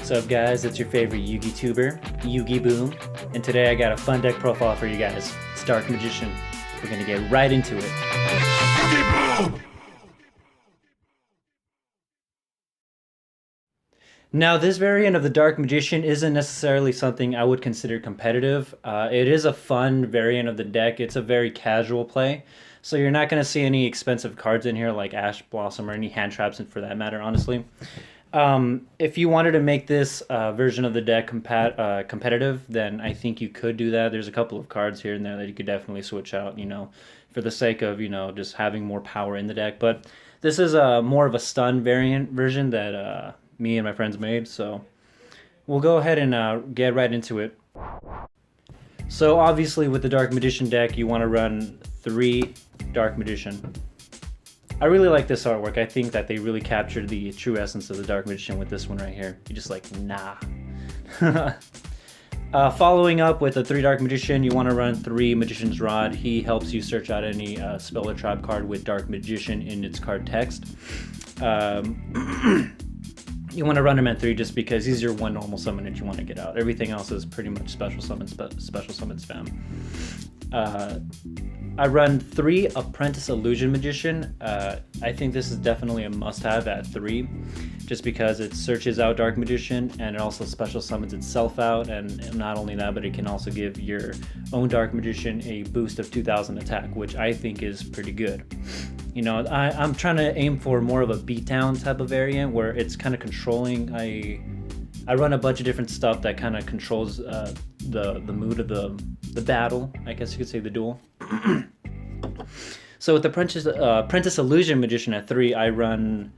What's up, guys? It's your favorite Yugi tuber, YuGiBOOM, and today I got a fun deck profile for you guys. It's Dark Magician. We're gonna get right into it. Now, this variant of the Dark Magician isn't necessarily something I would consider competitive. It is a fun variant of the deck. It's a very casual play, so you're not going to see any expensive cards in here like Ash Blossom or any hand traps for that matter, honestly. If you wanted to make this version of the deck competitive, then I think you could do that. There's a couple of cards here and there that you could definitely switch out, for the sake of, just having more power in the deck. But this is more of a stun variant version that me and my friends made, so we'll go ahead and get right into it. So obviously with the Dark Magician deck, you want to run 3 Dark Magician. I really like this artwork. I think that they really captured the true essence of the Dark Magician with this one right here. You're just like, nah. Following up with the 3 Dark Magician, you want to run 3 Magician's Rod. He helps you search out any spell or trap card with Dark Magician in its card text. You want to run him at 3 just because he's your one normal summon that you want to get out. Everything else is pretty much special summon spam. I run 3 Apprentice Illusion Magician. I think this is definitely a must-have at 3, just because it searches out Dark Magician and it also special summons itself out, and not only that, but it can also give your own Dark Magician a boost of 2000 attack, which I think is pretty good. I'm trying to aim for more of a beatdown type of variant where it's kind of controlling. I run a bunch of different stuff that kind of controls the mood of the battle, I guess you could say the duel. So with the Apprentice Illusion Magician at 3, I run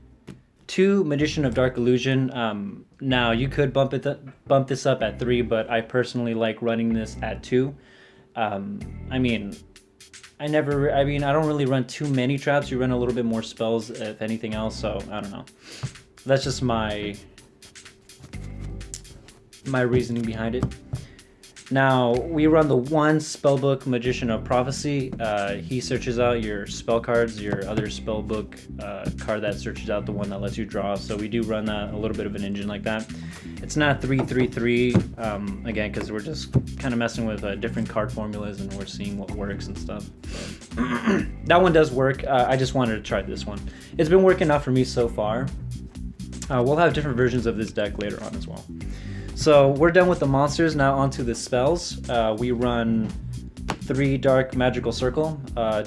2 Magician of Dark Illusion. Now you could bump this up at 3, but I personally like running this at 2. I don't really run too many traps. You run a little bit more spells, if anything else, so I don't know. That's just my reasoning behind it. Now, we run the 1 Spellbook Magician of Prophecy. He searches out your spell cards, your other spellbook card that searches out the one that lets you draw. So we do run that, a little bit of an engine like that. It's not 3-3-3, again, because we're just kind of messing with different card formulas and we're seeing what works and stuff. That one does work. I just wanted to try this one. It's been working out for me so far. We'll have different versions of this deck later on as well. So we're done with the monsters, now onto the spells. We run 3 Dark Magical Circle.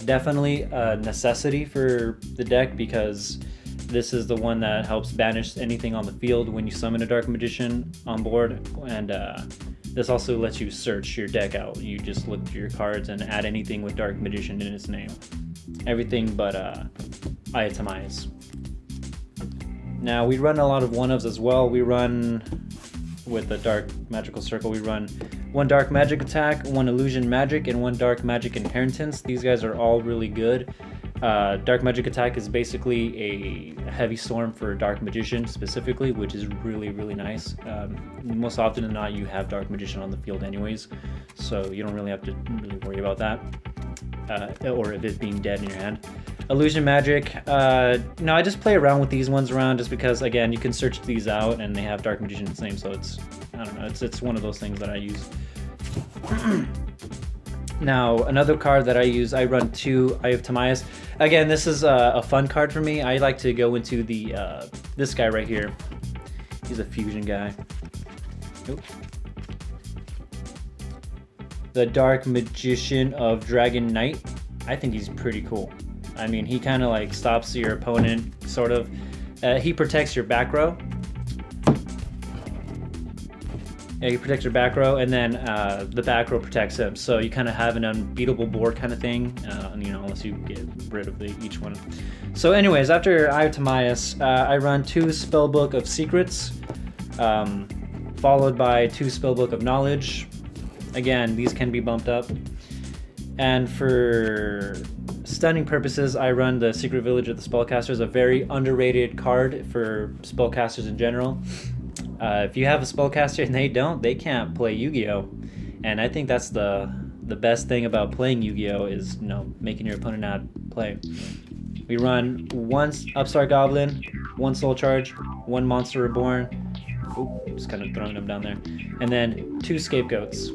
Definitely a necessity for the deck because this is the one that helps banish anything on the field when you summon a Dark Magician on board, and this also lets you search your deck out. You just look through your cards and add anything with Dark Magician in its name. Everything but Timaeus. Now we run a lot of 1-ofs as well. We run, with the Dark Magical Circle, we run 1 Dark Magic Attack, 1 Illusion Magic, and 1 Dark Magic Inheritance. These guys are all really good. Dark Magic Attack is basically a heavy storm for Dark Magician specifically, which is really, really nice. Most often than not, you have Dark Magician on the field anyways, so you don't really have to really worry about that, or if it being dead in your hand. Illusion Magic, no, I just play around with these ones around just because, again, you can search these out and they have Dark Magician's name, so it's, I don't know, it's one of those things that I use. Now, another card that I use, I run 2 Eye of Timaeus. Again, this is a fun card for me. I like to go into the this guy right here. He's a fusion guy. Oop. The Dark Magician of Dragon Knight. I think he's pretty cool. I mean, he kind of like stops your opponent, sort of. He protects your back row. Yeah, he protects your back row, and then the back row protects him. So you kind of have an unbeatable board kind of thing, unless you get rid of each one. So anyways, after Eye of Timaeus, I run 2 Spellbook of Secrets, followed by 2 Spellbook of Knowledge. Again, these can be bumped up. And for stunning purposes, I run the Secret Village of the Spellcasters, a very underrated card for spellcasters in general. If you have a spellcaster and they can't play Yu-Gi-Oh! And I think that's the best thing about playing Yu-Gi-Oh! Is making your opponent not play. We run 1 Upstart Goblin, 1 Soul Charge, 1 Monster Reborn, Just kind of throwing them down there. And then 2 scapegoats.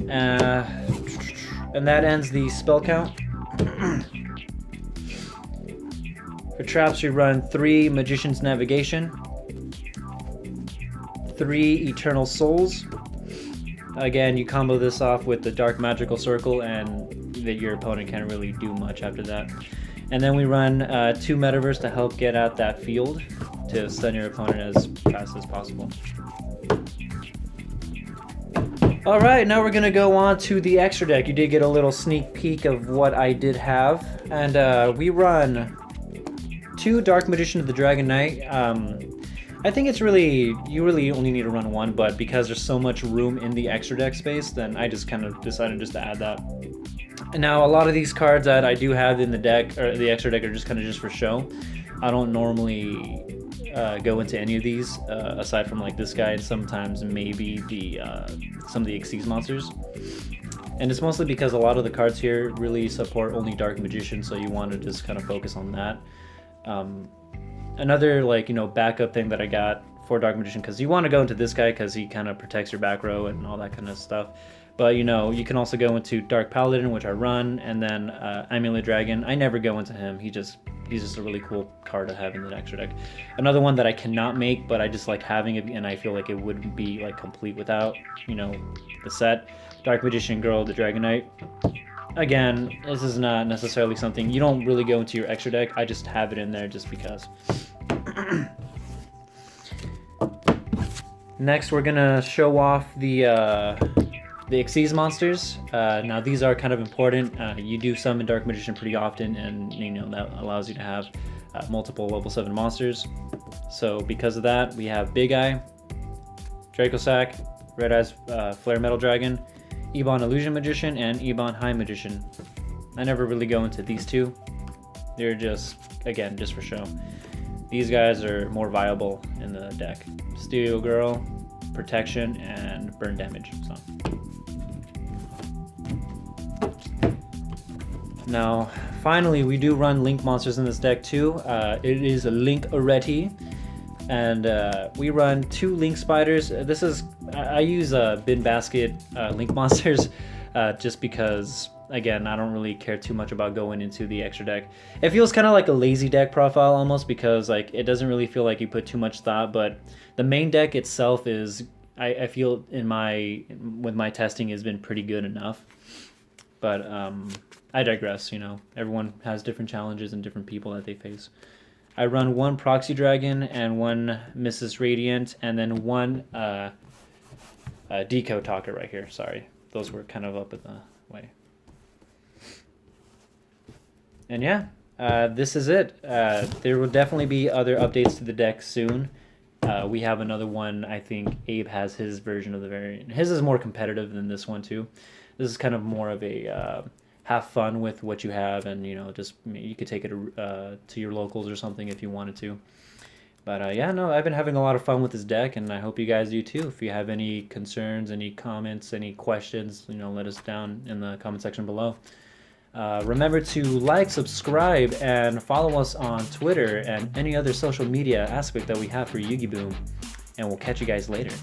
And that ends the spell count. For traps, we run 3 Magician's Navigation, 3 Eternal Souls. Again, you combo this off with the Dark Magical Circle, and your opponent can't really do much after that. And then we run 2 Metaverse to help get out that field to stun your opponent as fast as possible. Alright, now we're going to go on to the extra deck. You did get a little sneak peek of what I did have. And we run 2 Dark Magician of the Dragon Knight. I think it's really, you really only need to run 1, but because there's so much room in the extra deck space, then I just kind of decided just to add that. And now a lot of these cards that I do have in the deck, or the extra deck, are just kind of just for show. I don't normally go into any of these, aside from like this guy, and sometimes maybe the some of the Xyz monsters. And it's mostly because a lot of the cards here really support only Dark Magician, so you want to just kind of focus on that. Another backup thing that I got for Dark Magician, because you want to go into this guy because he kind of protects your back row and all that kind of stuff. But you can also go into Dark Paladin, which I run, and then Amulet Dragon. I never go into him. He's just a really cool card to have in the extra deck. Another one that I cannot make, but I just like having it, and I feel like it wouldn't be like complete without the set. Dark Magician Girl, the Dragon Knight. Again, this is not necessarily something you don't really go into your extra deck. I just have it in there just because. Next, we're gonna show off the Xyz monsters. Now these are kind of important. You do summon Dark Magician pretty often, and that allows you to have multiple level 7 monsters. So because of that, we have Big Eye, Dracosac, Red Eyes Flare Metal Dragon, Ebon Illusion Magician, and Ebon High Magician. I never really go into these 2. They're just for show. These guys are more viable in the deck. Steel Girl, Protection, and Burn Damage. So. Now, finally, we do run Link monsters in this deck too. It is a Link Areti, and we run 2 Link Spiders. I use Bin Basket Link monsters just because, again, I don't really care too much about going into the extra deck. It feels kind of like a lazy deck profile almost, because it doesn't really feel like you put too much thought, but the main deck itself is, I feel with my testing, has been pretty good enough. But I digress. Everyone has different challenges and different people that they face. I run 1 Proxy Dragon and 1 Mrs. Radiant, and then 1 Decode Talker right here. Sorry, those were kind of up in the way. And yeah, this is it. There will definitely be other updates to the deck soon. We have another one. I think Abe has his version of the variant. His is more competitive than this one too. This is kind of more of a have fun with what you have, and just you could take it to your locals or something if you wanted to. But yeah, no, I've been having a lot of fun with this deck, and I hope you guys do too. If you have any concerns, any comments, any questions, let us down in the comment section below. Remember to like, subscribe, and follow us on Twitter and any other social media aspect that we have for YuGiBOOM. And we'll catch you guys later.